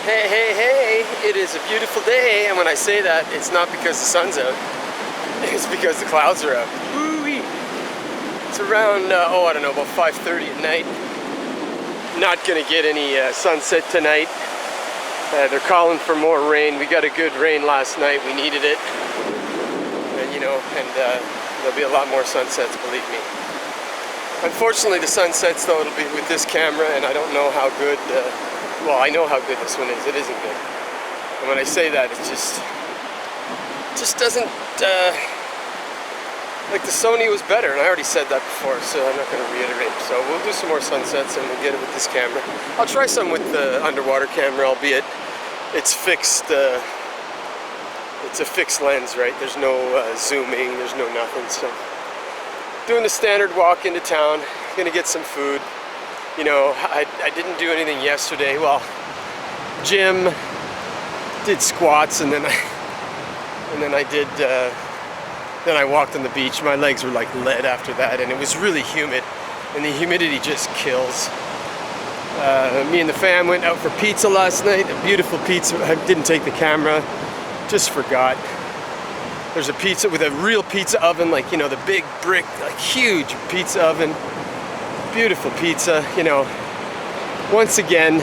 Hey, hey, hey, it is a beautiful day, and when I say that, it's not because the sun's out, it's because the clouds are out. Woo-wee. It's around, I don't know, about 5:30 at night. Not gonna get any sunset tonight. They're calling for more rain. We got a good rain last night, we needed it. And there'll be a lot more sunsets, believe me. Unfortunately, the sunsets, though, it'll be with this camera, and I don't know how good, well, I know how good this one is. It isn't good. And when I say that, it just doesn't, like the Sony was better, and I already said that before, so I'm not going to reiterate. So we'll do some more sunsets, and we'll get it with this camera. I'll try some with the underwater camera, albeit it's fixed, it's a fixed lens, right? There's no zooming, there's no nothing, so. Doing the standard walk into town, gonna get some food. You know, I didn't do anything yesterday. Well, gym, did squats, and then I walked on the beach. My legs were like lead after that, and it was really humid, and the humidity just kills. Me and the fam went out for pizza last night. A beautiful pizza. I didn't take the camera, just forgot. There's a pizza with a real pizza oven, like, you know, the big brick, like huge pizza oven. Beautiful pizza, you know. Once again,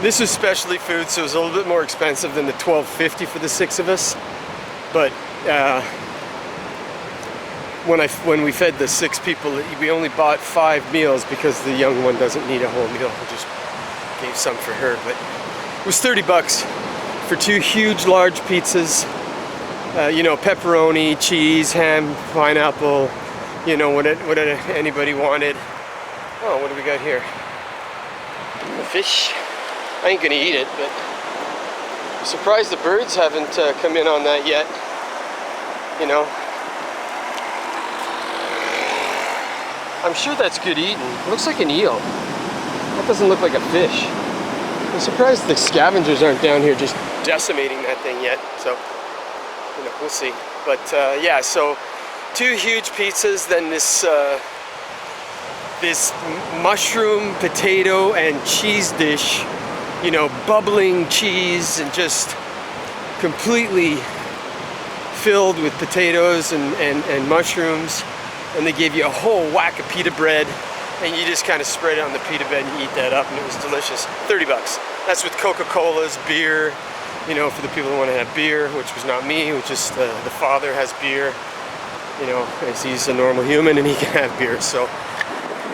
this is specialty food, so it was a little bit more expensive than the $12.50 for the 6 of us. But when we fed the 6 people, we only bought 5 meals because the young one doesn't need a whole meal. We just gave some for her, but it was $30 for 2 huge, large pizzas. You know, pepperoni, cheese, ham, pineapple, you know, what anybody wanted. Oh, what do we got here? A fish. I ain't gonna eat it, but I'm surprised the birds haven't come in on that yet. You know, I'm sure that's good eating. It looks like an eel. That doesn't look like a fish. I'm surprised the scavengers aren't down here just decimating that thing yet. So. You know, we'll see. But yeah, so 2 huge pizzas, then this mushroom, potato, and cheese dish. You know, bubbling cheese and just completely filled with potatoes and mushrooms. And they gave you a whole whack of pita bread, and you just kind of spread it on the pita bread and you eat that up, and it was delicious. $30. That's with Coca-Colas, beer. You know, for the people who want to have beer, which was not me, which is the father has beer, you know, as he's a normal human and he can have beer, so.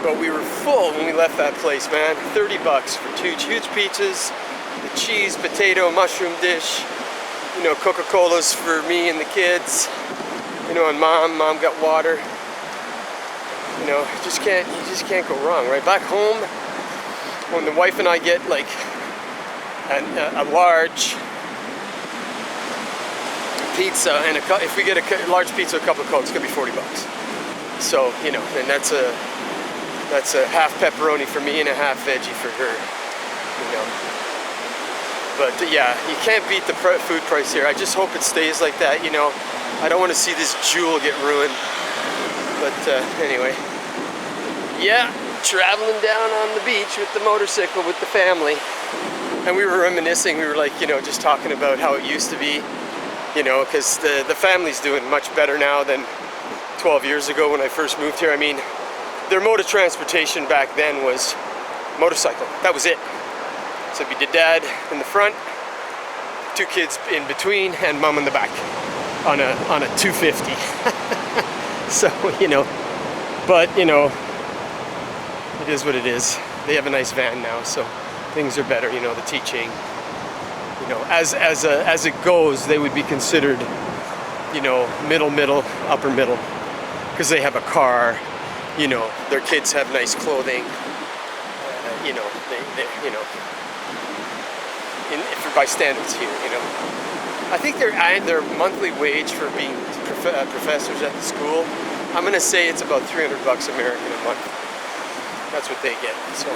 But we were full when we left that place, man. $30 for 2 huge pizzas, the cheese, potato, mushroom dish, you know, Coca-Colas for me and the kids, you know, and mom got water. You know, you just can't go wrong, right? Back home, when the wife and I get like a large pizza and if we get a large pizza, a couple of Cokes, it's gonna be $40. So, you know, and that's a half pepperoni for me and a half veggie for her, you know. But yeah, you can't beat the food price here. I just hope it stays like that, you know. I don't want to see this jewel get ruined. But anyway, yeah, traveling down on the beach with the motorcycle with the family. And we were reminiscing, we were like, you know, just talking about how it used to be. You know, because the family's doing much better now than 12 years ago when I first moved here. I mean, their mode of transportation back then was motorcycle. That was it. So it'd be the dad in the front, 2 kids in between, and mom in the back on a 250. So, you know, but, you know, it is what it is. They have a nice van now, so things are better, you know, the teaching. You know, as it goes, they would be considered, you know, middle, upper middle, because they have a car. You know, their kids have nice clothing. You know, they you know, by standards here, you know. I think their monthly wage for being professors at the school, I'm gonna say it's about $300 American a month. That's what they get. So.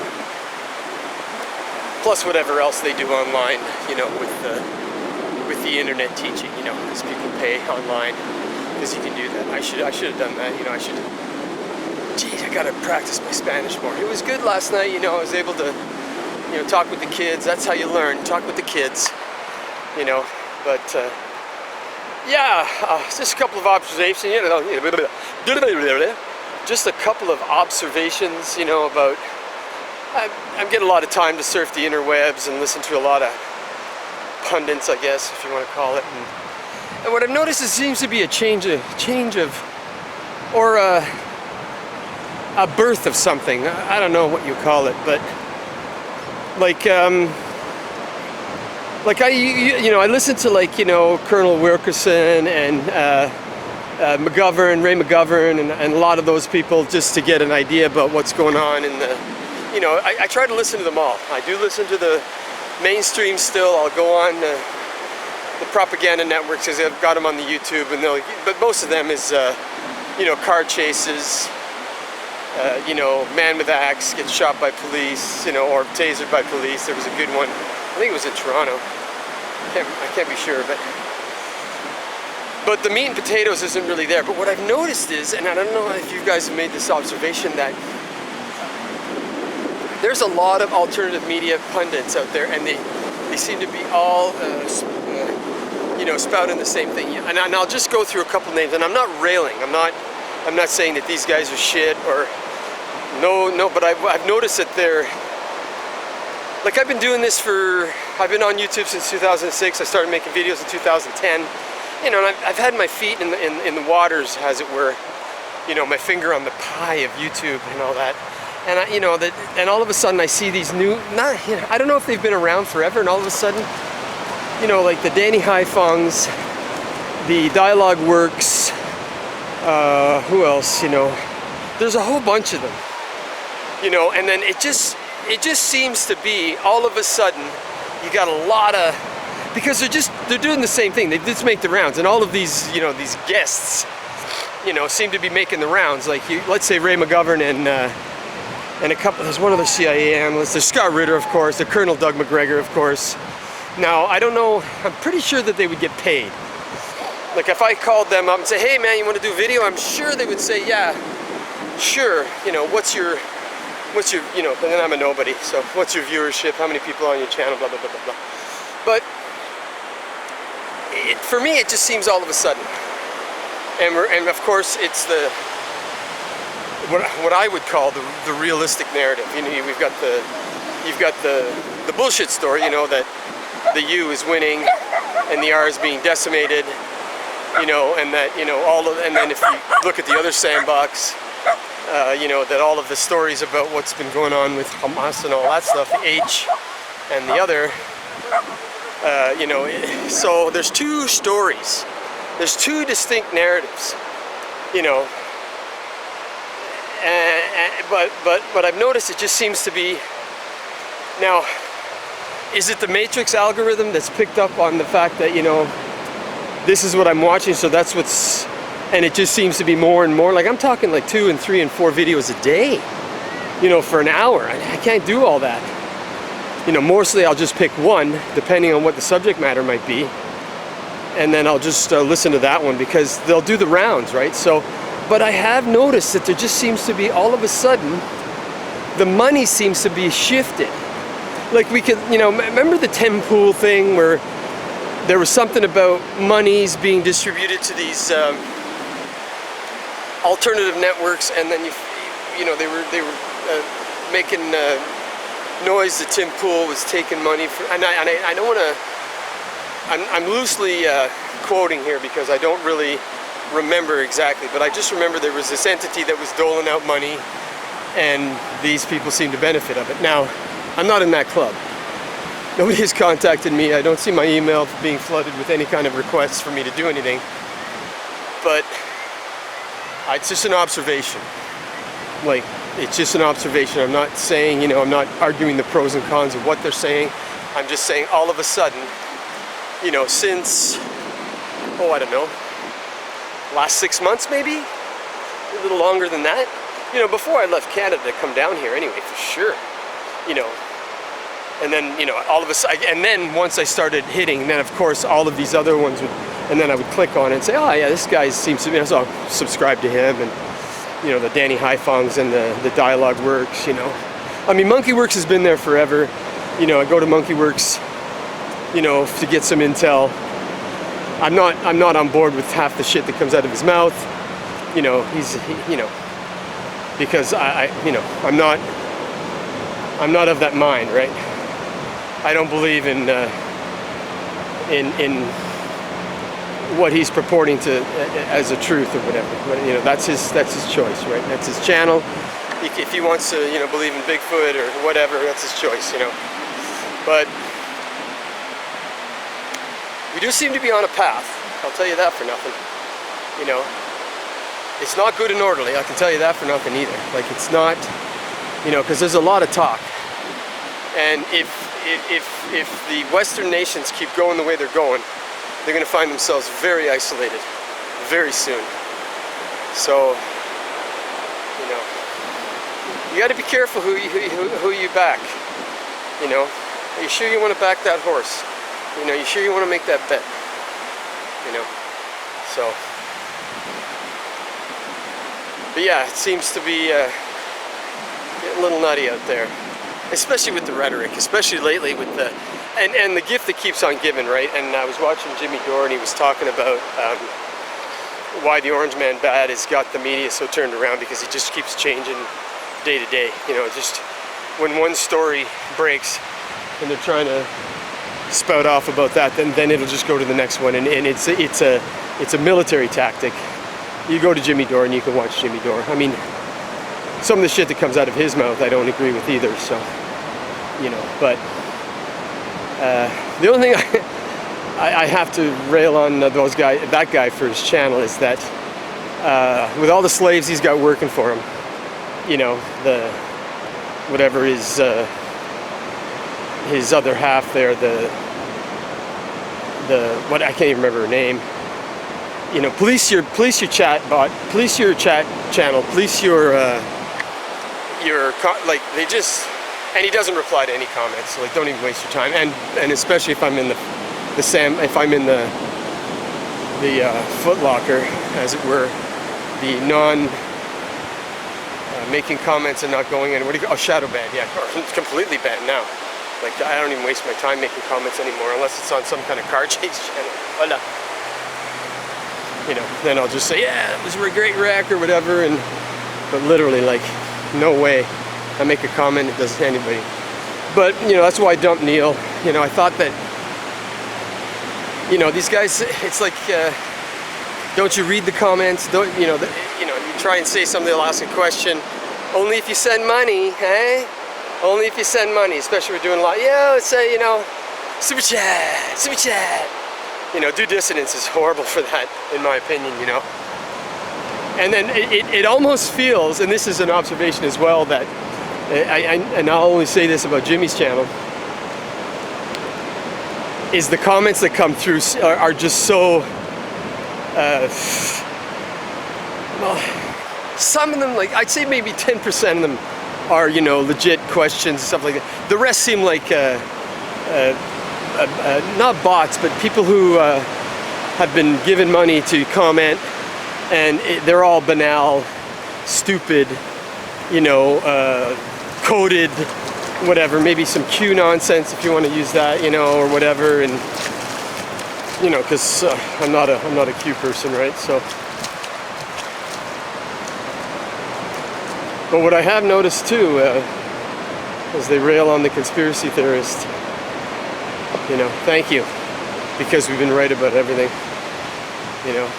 Plus whatever else they do online, you know, with the internet teaching, you know, because people pay online because you can do that. I should have done that, you know. Geez, I gotta practice my Spanish more. It was good last night, you know. I was able to You know, talk with the kids. That's how you learn. Talk with the kids. You know, but yeah, just a couple of observations. You know, just a couple of observations. You know, about I'm getting a lot of time to surf the interwebs and listen to a lot of pundits, I guess, if you want to call it. And what I've noticed is seems to be a change of, or a birth of something. I don't know what you call it, but like I listen to, like, you know, Colonel Wilkerson and McGovern, Ray McGovern, and a lot of those people, just to get an idea about what's going on in the, you know, I try to listen to them all. I do listen to the mainstream still. I'll go on the propaganda networks, because I've got them on the YouTube, and but most of them is, you know, car chases, you know, man with axe gets shot by police, you know, or tasered by police. There was a good one, I think it was in Toronto. I can't be sure, but the meat and potatoes isn't really there. But what I've noticed is, and I don't know if you guys have made this observation, that there's a lot of alternative media pundits out there, and they seem to be all, you know, spouting the same thing. And I'll just go through a couple names, and I'm not railing. I'm not saying that these guys are shit, or no. But I've noticed that they're, like, I've been doing this I've been on YouTube since 2006. I started making videos in 2010. You know, and I've had my feet in the waters, as it were. You know, my finger on the pie of YouTube and all that. And you know, and all of a sudden I see these new, you know, I don't know if they've been around forever, and all of a sudden, you know, like the Danny Haifongs, the Dialogue Works, who else, you know, there's a whole bunch of them, you know, and then it just seems to be, all of a sudden, you got a lot of, because they're doing the same thing. They just make the rounds, and all of these, you know, these guests, you know, seem to be making the rounds. Like, let's say Ray McGovern and a couple, there's one of the CIA analysts, there's Scott Ritter, of course, the Colonel Doug McGregor, of course. Now, I don't know, I'm pretty sure that they would get paid. Like, if I called them up and say, hey man, you want to do video? I'm sure they would say, yeah, sure. You know, what's your, you know, and then I'm a nobody, so what's your viewership? How many people on your channel? Blah, blah, blah, blah, blah. But for me, it just seems all of a sudden. And of course, it's what I would call the realistic narrative. You know, you've got the bullshit story, you know, that the U is winning and the R is being decimated, you know, and that, you know, and then if you look at the other sandbox, you know, that all of the stories about what's been going on with Hamas and all that stuff, the H and the other, you know, so there's two stories, there's two distinct narratives, you know, but I've noticed it just seems to be, now, is it the Matrix algorithm that's picked up on the fact that, you know, this is what I'm watching, so that's what's, and it just seems to be more and more, like I'm talking like 2 and 3 and 4 videos a day, you know, for an hour. I can't do all that. You know, mostly I'll just pick one, depending on what the subject matter might be, and then I'll just listen to that one, because they'll do the rounds, right? So, but I have noticed that there just seems to be, all of a sudden, the money seems to be shifted. Like, we could, you know, remember the Tim Pool thing, where there was something about monies being distributed to these alternative networks, and then you know, they were making noise that Tim Pool was taking money for, and I don't want to, I'm loosely quoting here, because I don't really remember exactly, but I just remember there was this entity that was doling out money, and these people seem to benefit of it. Now, I'm not in that club. Nobody has contacted me. I don't see my email being flooded with any kind of requests for me to do anything. But it's just an observation. Like, it's just an observation. I'm not saying, you know, I'm not arguing the pros and cons of what they're saying. I'm just saying, all of a sudden, you know, since, oh, I don't know, last 6 months maybe? A little longer than that. You know, before I left Canada to come down here anyway, for sure. You know, and then, you know, all of a sudden, and then once I started hitting, then of course all of these other ones would, and then I would click on it and say, oh yeah, this guy seems to be, so I'll subscribe to him, and, you know, the Danny Haifongs and the Dialogue Works, you know. I mean, Monkey Works has been there forever. You know, I go to Monkeyworks, you know, to get some intel. I'm not on board with half the shit that comes out of his mouth. You know, you know, because you know, I'm not of that mind, right? I don't believe in what he's purporting to as a truth or whatever. But you know, that's his choice, right? That's his channel. If he wants to, you know, believe in Bigfoot or whatever, that's his choice, you know. But we do seem to be on a path. I'll tell you that for nothing. You know, it's not good and orderly. I can tell you that for nothing either. Like, it's not, you know, because there's a lot of talk. And if the Western nations keep going the way they're going, they're going to find themselves very isolated very soon. So, you know, you got to be careful who you back. You know, are you sure you want to back that horse? You know, you sure you want to make that bet? You know, so. But yeah, it seems to be getting a little nutty out there, especially with the rhetoric, especially lately with the, and the gift that keeps on giving, right? And I was watching Jimmy Dore, and he was talking about why the Orange Man bad has got the media so turned around, because he just keeps changing day to day. You know, just when one story breaks and they're trying to spout off about that, then it'll just go to the next one, and it's a military tactic. You go to Jimmy Dore and you can watch Jimmy Dore. I mean, some of the shit that comes out of his mouth I don't agree with either, so, you know, but the only thing I have to rail on that guy for his channel is that with all the slaves he's got working for him, you know, whatever his other half there, what, I can't even remember her name. You know, police your chat bot, police your chat channel, police your like, they just, and he doesn't reply to any comments, so like, don't even waste your time. And especially if I'm in if I'm in the Foot Locker, as it were, the making comments and not going in. What do you go? Oh, shadow ban, yeah, it's completely banned now. Like, I don't even waste my time making comments anymore unless it's on some kind of car chase channel. Voila. You know, then I'll just say, yeah, that was a great wreck or whatever, but literally, like, no way I make a comment, it doesn't anybody. But, you know, that's why I dumped Neil. You know, I thought that, you know, these guys, it's like, don't you read the comments? Don't, you know, you try and say something, they'll ask a question. Only if you send money, eh? Only if you send money, especially we're doing a lot. Yeah, let's say, you know, super chat. You know, Due Dissidence is horrible for that, in my opinion, you know. And then it almost feels, and this is an observation as well, that, and I'll only say this about Jimmy's channel, is the comments that come through are just so, well, some of them, like, I'd say maybe 10% of them are, you know, legit questions and stuff like that. The rest seem like, not bots, but people who have been given money to comment, and they're all banal, stupid, you know, coded, whatever, maybe some Q nonsense if you want to use that, you know, or whatever, and, you know, because I'm not a Q person, right? So, but what I have noticed too, as they rail on the conspiracy theorist, you know, thank you, because we've been right about everything, you know.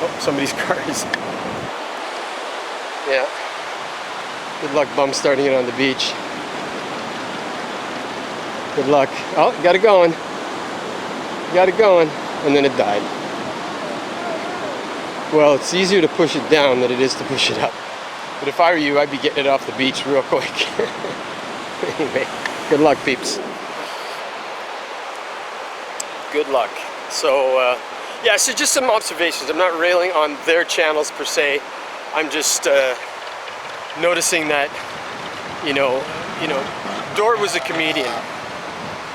Oh, somebody's car is, yeah. Good luck bum starting it on the beach. Good luck. Oh, got it going. Got it going, and then it died. Well, it's easier to push it down than it is to push it up. But if I were you, I'd be getting it off the beach real quick. Anyway, good luck, peeps. Good luck. So, yeah, so just some observations. I'm not railing on their channels per se. I'm just noticing that, you know, Dore was a comedian.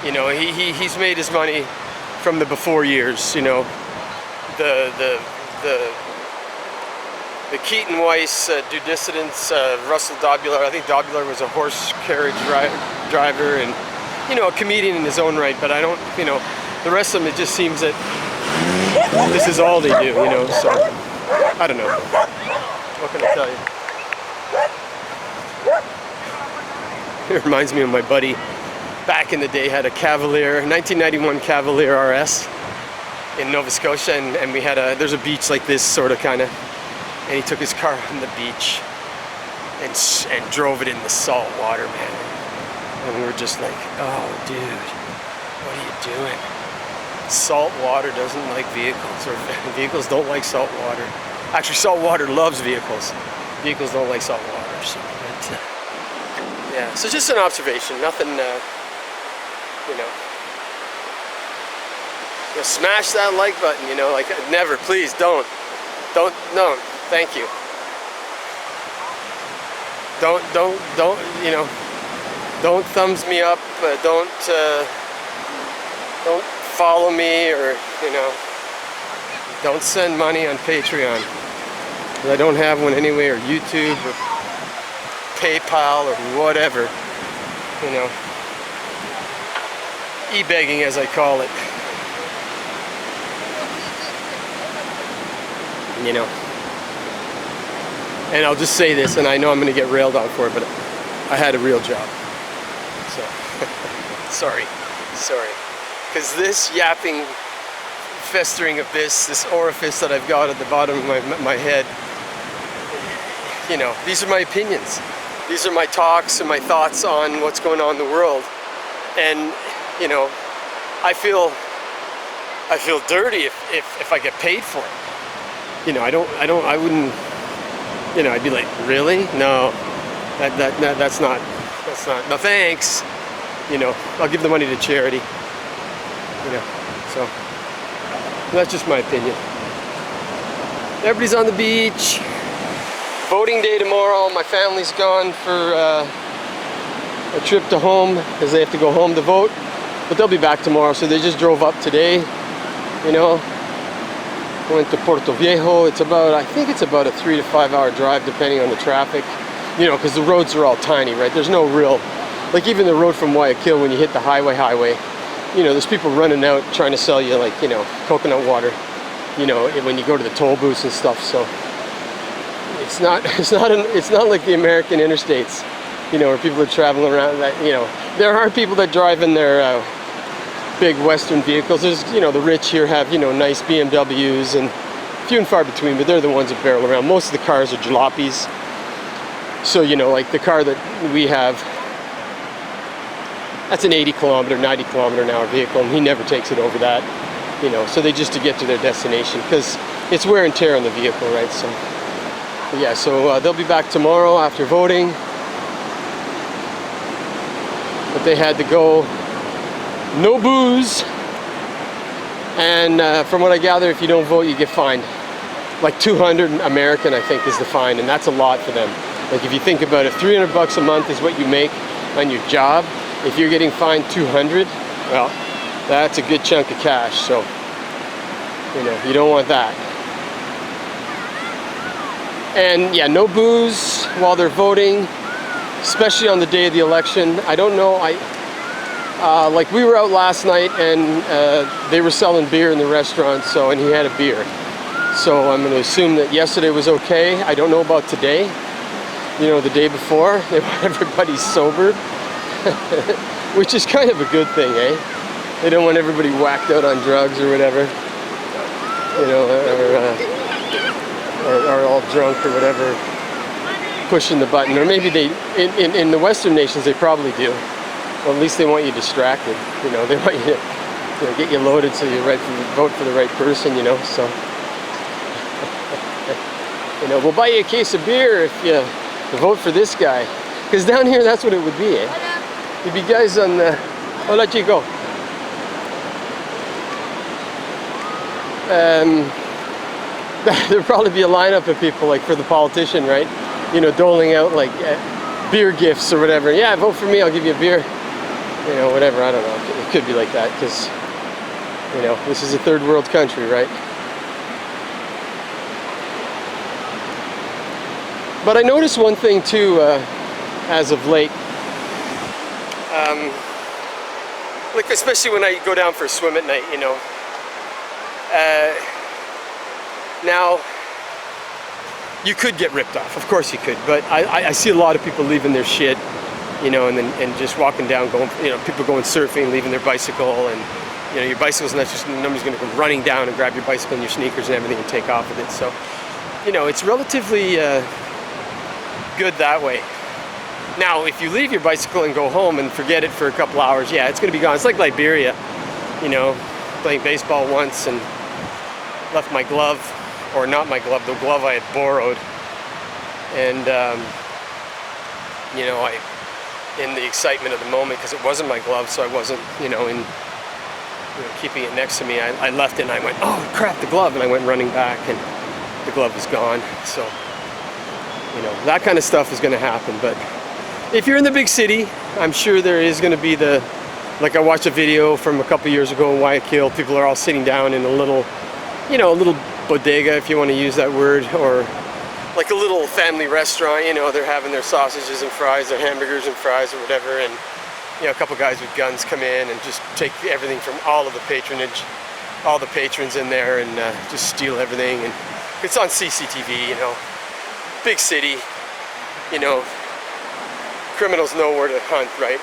You know, he's made his money from the before years. You know, the Keaton Weiss Dudissidence, Russell Dobular. I think Dobular was a horse carriage driver and, you know, a comedian in his own right, but I don't, you know, the rest of them, it just seems that this is all they do, you know, so I don't know. What can I tell you? It reminds me of my buddy back in the day, had a Cavalier, 1991 Cavalier RS in Nova Scotia, and we had there's a beach like this, sort of, kind of, and he took his car on the beach and drove it in the salt water, man. And we were just like, oh, dude, what are you doing? Salt water doesn't like vehicles, or vehicles don't like salt water. Actually, salt water loves vehicles. Vehicles don't like salt water. So, but, yeah, so just an observation, nothing, you know, smash that like button, you know, like, never, please, don't, no, thank you. Don't, you know, don't thumbs me up, don't follow me, or, you know, don't send money on Patreon. I don't have one anyway, or YouTube, or PayPal, or whatever, you know. E-begging, as I call it. You know. And I'll just say this, and I know I'm going to get railed on for it, but I had a real job. So, sorry. Because this yapping, festering abyss, this orifice that I've got at the bottom of my head, you know, these are my opinions. These are my talks and my thoughts on what's going on in the world. And, you know, I feel dirty if I get paid for it. You know, I wouldn't, you know, I'd be like, really? No, that's not, no thanks. You know, I'll give the money to charity. You know, so that's just my opinion. Everybody's on the beach. Voting day tomorrow. My family's gone for a trip to home because they have to go home to vote, but they'll be back tomorrow. So they just drove up today. You know, went to Puerto Viejo. It's about, I think it's about a 3 to 5 hour drive depending on the traffic. You know, because the roads are all tiny, right? There's no real, like even the road from Guayaquil, when you hit the highway, you know, there's people running out trying to sell you, like, you know, coconut water, you know, when you go to the toll booths and stuff. So it's not like the American interstates, you know, where people are traveling around. That, you know, there are people that drive in their big Western vehicles. There's, you know, the rich here have, you know, nice BMWs, and few and far between, but they're the ones that barrel around. Most of the cars are jalopies. So, you know, like the car that we have, that's an 80 kilometer, 90 kilometer an hour vehicle, and he never takes it over that, you know, so they just to get to their destination, because it's wear and tear on the vehicle, right? So, yeah, so they'll be back tomorrow after voting, but they had to go, no booze, and from what I gather, if you don't vote, you get fined. Like 200 American, I think, is the fine, and that's a lot for them. Like, if you think about it, $300 a month is what you make on your job. If you're getting fined 200, well, that's a good chunk of cash. So, you know, you don't want that. And yeah, no booze while they're voting, especially on the day of the election. I don't know. Like, we were out last night, and they were selling beer in the restaurant. So, and he had a beer. So I'm going to assume that yesterday was okay. I don't know about today. You know, the day before, they want everybody sober. Which is kind of a good thing, eh? They don't want everybody whacked out on drugs or whatever, you know, or all drunk or whatever, pushing the button. Or maybe they, in the Western nations, they probably do. Well, at least they want you distracted, you know. They want you to, you know, get you loaded so you vote for the right person, you know. So, you know, we'll buy you a case of beer if you vote for this guy. Because down here, that's what it would be, eh? You'd be guys on the... Hola, chico. There'd probably be a lineup of people, like, for the politician, right? You know, doling out, like, beer gifts or whatever. Yeah, vote for me, I'll give you a beer. You know, whatever, I don't know. It could be like that, because, you know, this is a third world country, right? But I noticed one thing too, as of late. Like especially when I go down for a swim at night, you know. Now, you could get ripped off. Of course you could. But I see a lot of people leaving their shit, you know, and just walking down, going, you know, people going surfing, leaving their bicycle, and you know, your bicycle's not just, nobody's going to come running down and grab your bicycle and your sneakers and everything and take off with it. So, you know, it's relatively good that way. Now, if you leave your bicycle and go home and forget it for a couple hours, yeah, it's going to be gone. It's like Liberia, you know, playing baseball once and left my glove, or not my glove, the glove I had borrowed. And, you know, in the excitement of the moment, because it wasn't my glove, so I wasn't, you know, keeping it next to me, I left it and I went, oh crap, the glove, and I went running back and the glove was gone. So, you know, that kind of stuff is going to happen. But if you're in the big city, I'm sure there is going to be like I watched a video from a couple years ago in Guayaquil, people are all sitting down in a little, you know, a little bodega, if you want to use that word, or like a little family restaurant, you know, they're having their sausages and fries, their hamburgers and fries or whatever, and you know, a couple guys with guns come in and just take everything from all of the patronage, all the patrons in there, and just steal everything. And it's on CCTV, you know, big city, you know, criminals know where to hunt, right?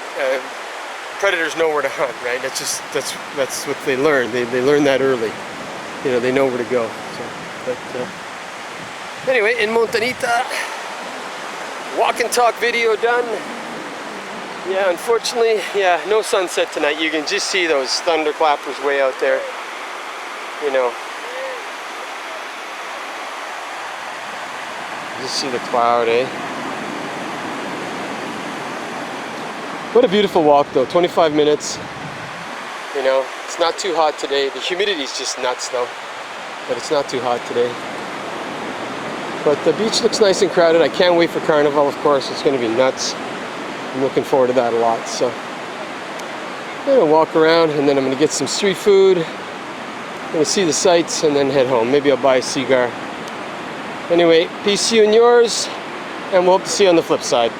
Predators know where to hunt, right? That's what they learn. They learn that early. You know, they know where to go. So, but anyway, in Montañita, walk and talk video done. Yeah, unfortunately, yeah, no sunset tonight. You can just see those thunderclappers way out there. You know, just see the cloud, eh? What a beautiful walk though, 25 minutes. You know, it's not too hot today. The humidity is just nuts though, but it's not too hot today. But the beach looks nice and crowded. I can't wait for Carnival, of course. It's going to be nuts. I'm looking forward to that a lot. So I'm going to walk around and then I'm going to get some street food. I'm going to see the sights and then head home. Maybe I'll buy a cigar. Anyway, peace to you and yours, and we'll hope to see you on the flip side.